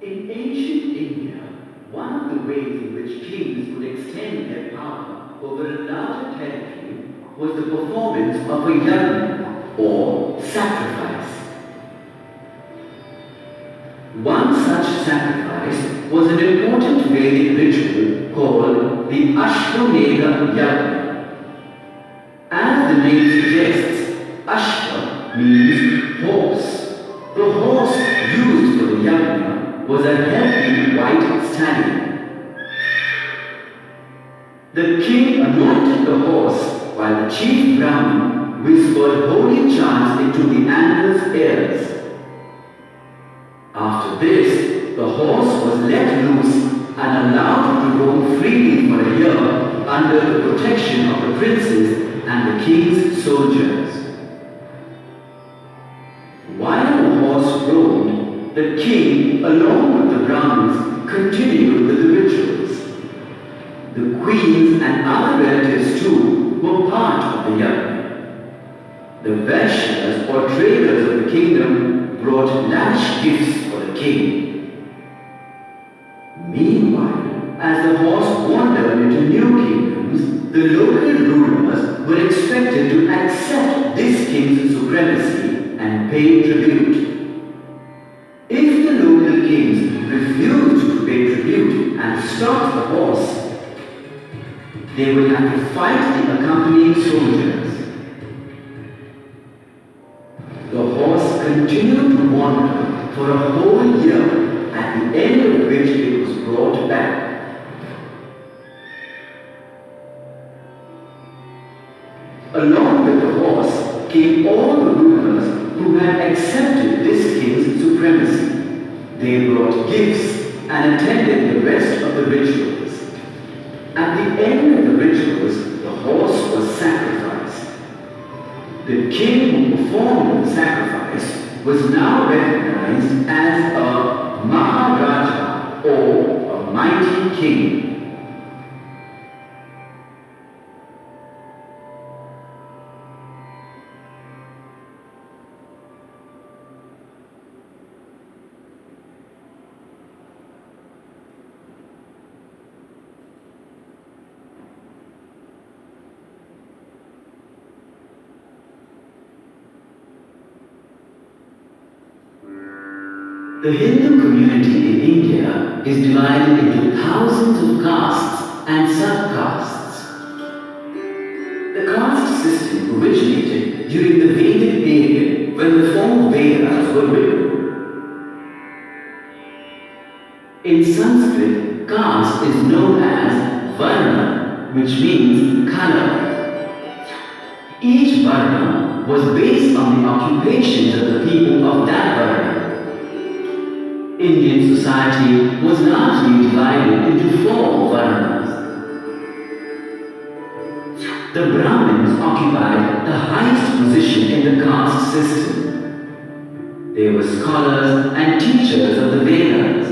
In ancient India, one of the ways in which kings would extend their power over a larger territory was the performance of a yajna, or sacrifice. One such sacrifice was an important Vedic ritual called the Ashwamedha Yajna. As the name suggests, Ashwa means horse. The horse used for the yajna was a healthy white stallion. The king anointed the horse while the chief Brahmin whispered holy chants into the animal's ears. After this, the horse was let loose and allowed to roam freely for a year under the protection of the princes and the king's soldiers. While the horse roamed, the king, along with the Brahmins, continued with the rituals. The queens and other relatives too were part of the yajna. The Vaishyas or traders of the kingdom brought lavish gifts for the king. Meanwhile, as the horse wandered into new kingdoms, the local rulers were expected to accept this king's supremacy and pay tribute. If the local kings refused to pay tribute and stopped the horse, they would have to fight the accompanying soldiers. The horse continued to wander for a whole year, at the end of which it was brought back. Along with the horse came all the rulers who had accepted this king's supremacy. They brought gifts and attended the rest of the rituals. At the end of the rituals, the horse was sacrificed. The king who performed the sacrifice was now recognized as a Maharaja, or a mighty king. The Hindu community in India is divided into thousands of castes and subcastes. The caste system originated during the Vedic period when the 4 Vedas were written. In Sanskrit, caste is known as Varna, which means color. Each Varna was based on the occupations of the people of that Varna. Indian society was largely divided into 4 varnas. The Brahmins occupied the highest position in the caste system. They were scholars and teachers of the Vedas.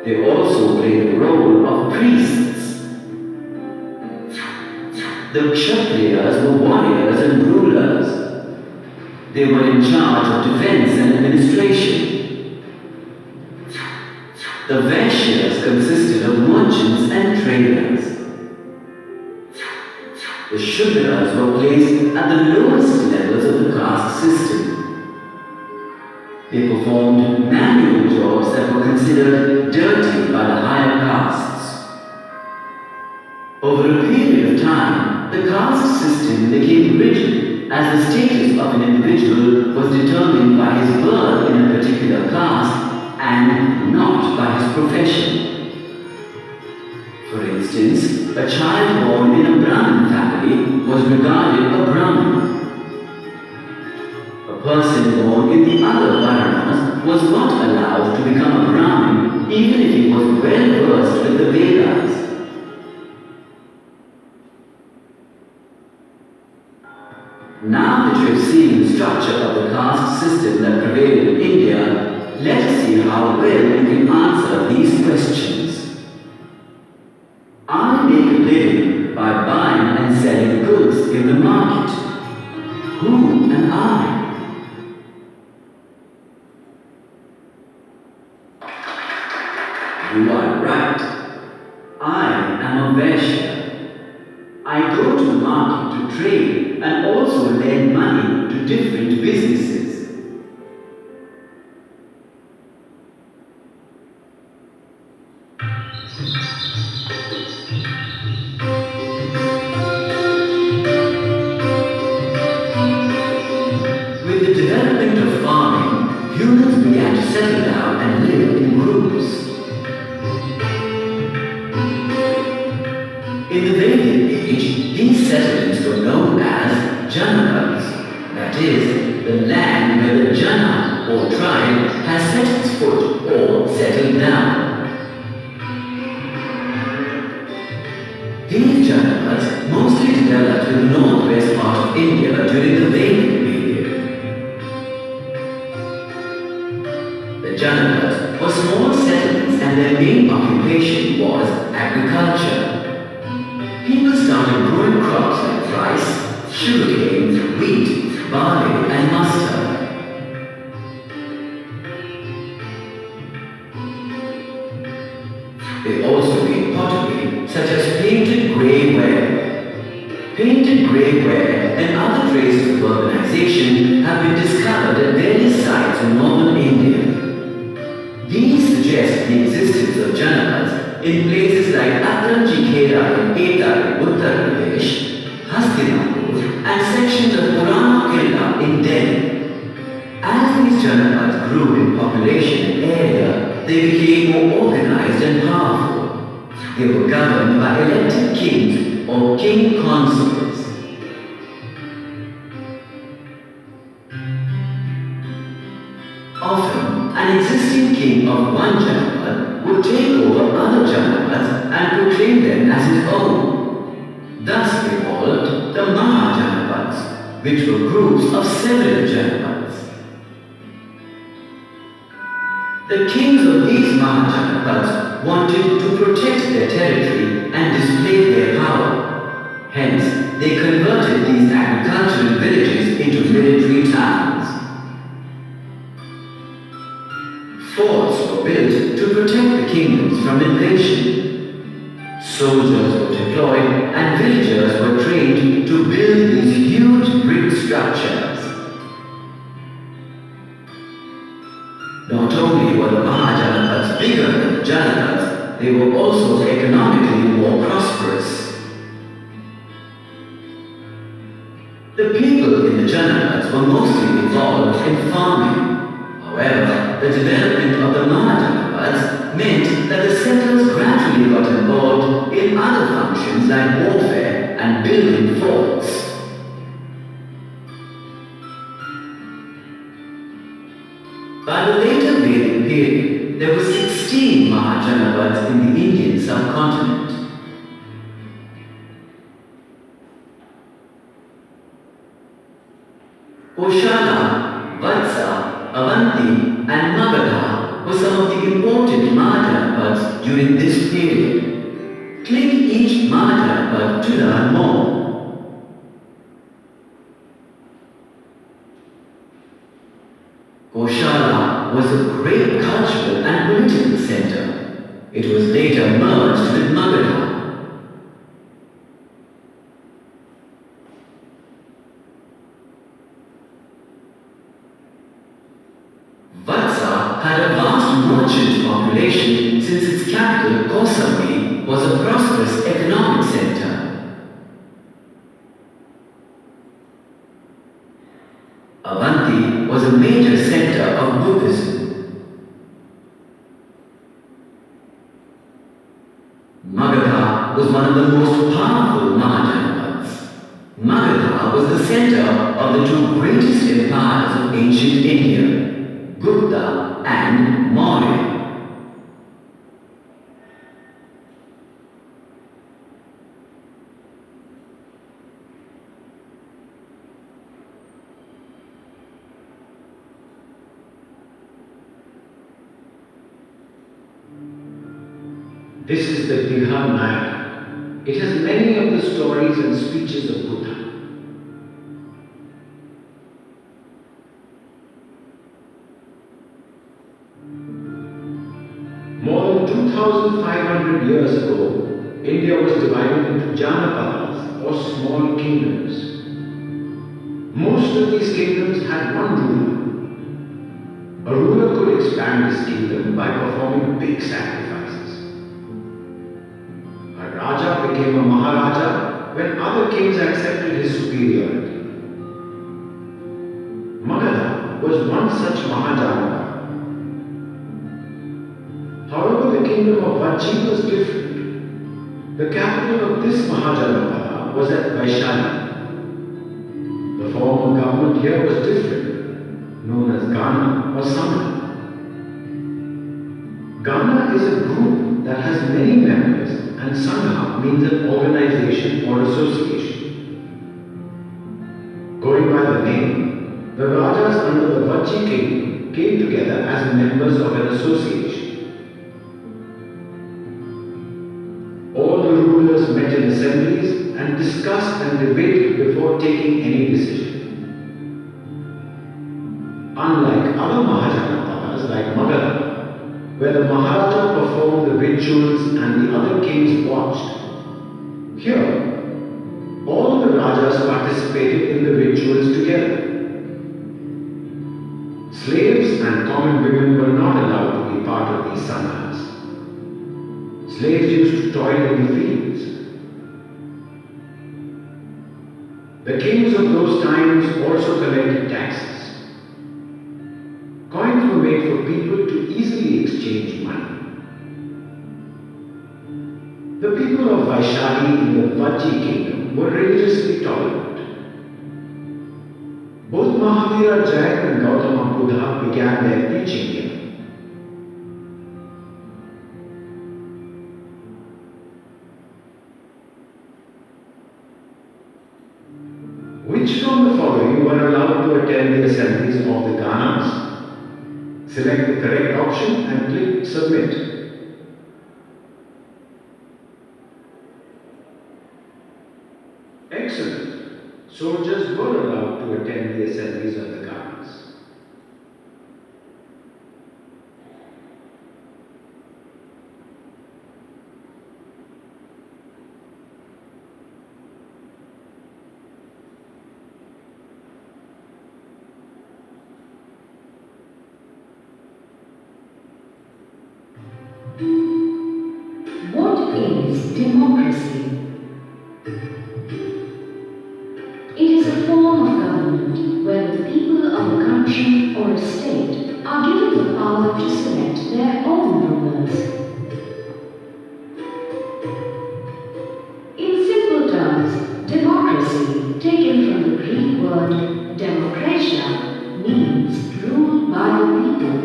They also played the role of priests. The Kshatriyas were warriors and rulers. They were in charge of defense and administration. The Vaishyas consisted of merchants and traders. The Shudras were placed at the lowest levels of the caste system. They performed manual jobs that were considered dirty by the higher castes. Over a period of time, the caste system became rigid as the status of an individual was determined by his birth in a particular caste and not by his profession. For instance, a child born in a Brahmin family was regarded a Brahmin. A person born in the other Varnas was not allowed to become a Brahmin even if he was well versed with the Vedas. Now that you have seen the structure of the caste system that prevailed in India, let us see how well you can answer these questions. I make a living by buying and selling goods in the market. Who am I? that is, the land where the Jana or tribe has set its foot or settled down. These Janapads mostly developed in the northwest part of India during the Vedic period. The Janapads were small settlements and their main occupation was agriculture. People started growing crops like rice, sugarcane, wheat, barley and mustard. They also made pottery such as painted grey ware. Painted grey ware and other traces of urbanization have been discovered at various sites in northern India. These suggest the existence of Janapads in places like Atranjikera in Eta in Uttar Pradesh, Hastinapur and sections of Purana Killa in Delhi. As these Janapads grew in population and area, they became more organized and powerful. They were governed by elected kings or king consuls. Often, an existing king of one Janapad would take over other Janapads and proclaim them as his own. Thus evolved the Mahajanapads, which were groups of several Janapads. The kings of these Mahajanapads wanted to protect their territory and display their power. Hence, they converted these agricultural villages into military towns. Forts were built to protect the kingdoms from invasion. Soldiers were deployed and villagers were trained to build these huge brick structures. Not only were the Mahajanapads bigger than the Janapads, they were also economically more prosperous. The people in the Janapads were mostly involved in farming. However, the development of the Mahajanapads meant that the settlers gradually got involved in other functions like warfare and building forts. By the later Vedic period, there were 16 Mahajanapads in the Indian subcontinent. Koshala, Vatsa, Avanti and Magadha were some of the important Mahajanapads during this period. Click each Mahajanapad to learn more. Koshala was a great cultural and political center. It was later merged with Magadha. Vatsa had a vast merchant population since its capital, Kausambi, was a prosperous economic center. Avanti was a major center of Buddhism. Magadha was one of the most powerful Mahajanapads. Magadha was the center of the two greatest empires of ancient India, Gupta and Maurya. This is the Brihanayaka. It has many of the stories and speeches of Buddha. More than 2,500 years ago, India was divided into Janapadas or small kingdoms. Most of these kingdoms had one ruler. A ruler could expand his kingdom by performing big sacrifices. A Raja became a Maharaja when other kings accepted his superiority. Magadha was one such Mahajanapada. However, the kingdom of Vajji was different. The capital of this Mahajanapada was at Vaishali. The former of government here was different, known as Ghana or Sangha. Ghana is a group that has many members, and Sangha means an organization or association. Going by the name, the Rajas under the Vajji kingdom came together as members of an association. All the rulers met in assemblies and discussed and debated before taking any decision. Unlike other Mahajanapadas like Magadha, where the Maharaja performed the rituals and the other kings watched, here all the Rajas participated in the rituals together. Slaves and common women were not allowed to be part of these sanghas. Slaves used to toil in the fields. The kings of those times also collected taxes. Coins were made for people to easily exchange money. The people of Vaishali in the Vajji kingdom were religiously tolerant. Both Mahavira Jain and Gautama Buddha began their preaching here. Which from the following were allowed to attend the assemblies of the Ganas? Select the correct option and click Submit. Excellent. Soldiers were allowed to attend the assemblies of the Ganas. What is democracy? It is a form of government where the people of a country or a state are given the power to select their own rulers. In simple terms, democracy, taken from the Greek word demokratia, means rule by the people.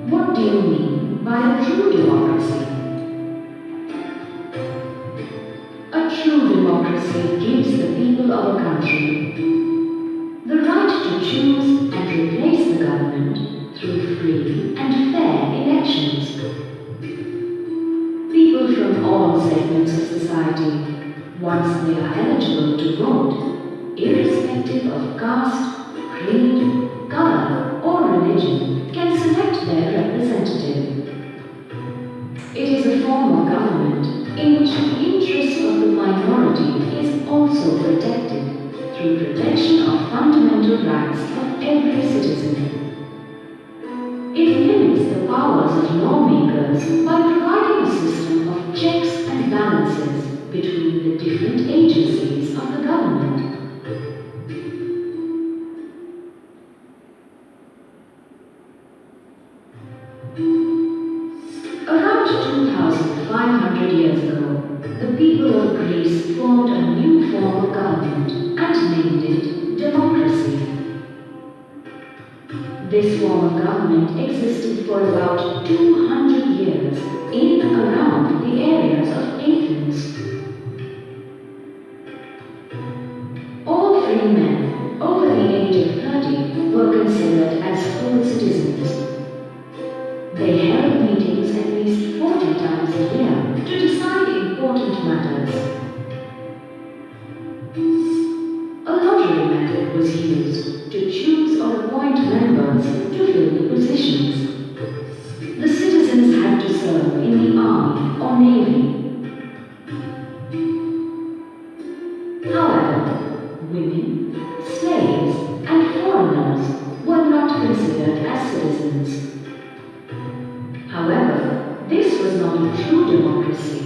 What do you mean by a true democracy? A true democracy gives the people of a country the right to choose and replace the government through free and fair elections. People from all segments of society, once they are eligible to vote, irrespective of caste, creed, color, or religion, can select their representative. It is a form of government in which the interest of the minority is also protected through protection of fundamental rights of every citizen. It limits the powers of lawmakers by providing a system of checks and balances between the different agencies of the government. Around 2,500 years ago, the people of Greece formed a new form of government and named it democracy. This form of government existed for about 200 years in and around the areas of Athens. All free men over the age of 30 were considered as full citizens. They held meetings at least 40 times a year to decide important matters. A lottery method was used to choose or appoint members to fill the positions. The citizens had to serve in the army or navy. However, women, slaves, and foreigners were not considered as citizens. However, this was not a true democracy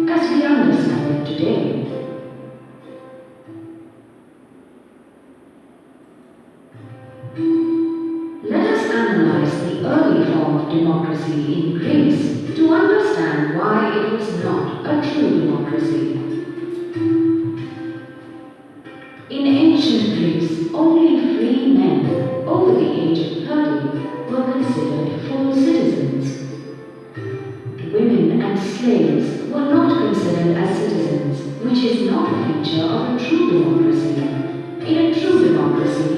as we understand it today. Let us analyze the early form of democracy in Greece to understand why it was not a true democracy. In ancient Greece, only free men over the age of 30 were considered full citizens. Women and slaves were not considered as citizens, which is not a feature of a true democracy. In a true democracy,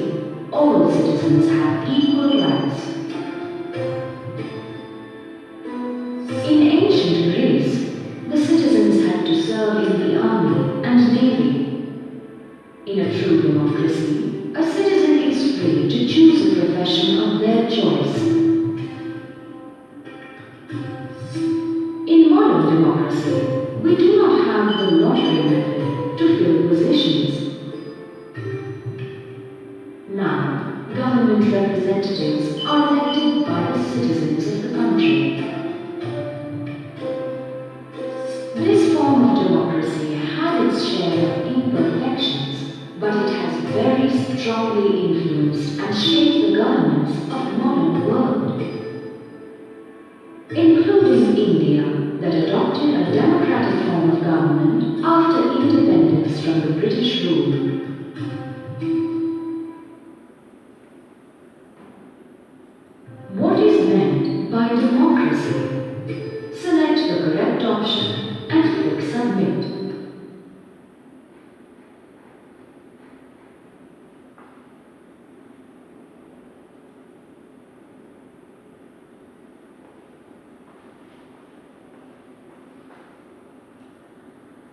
all citizens have equal rights. In ancient Greece, the citizens had to serve in the army and navy. In a true democracy, a citizen is free to choose a profession of their choice. In modern democracy, we do not have the lottery method to fill positions. Now, government representatives are elected by the citizens of the country. This form of democracy had its share of imperfections, but it has very strongly influenced and shaped the governments of modern world, including India, that adopted a democratic form of government after independence from the British rule.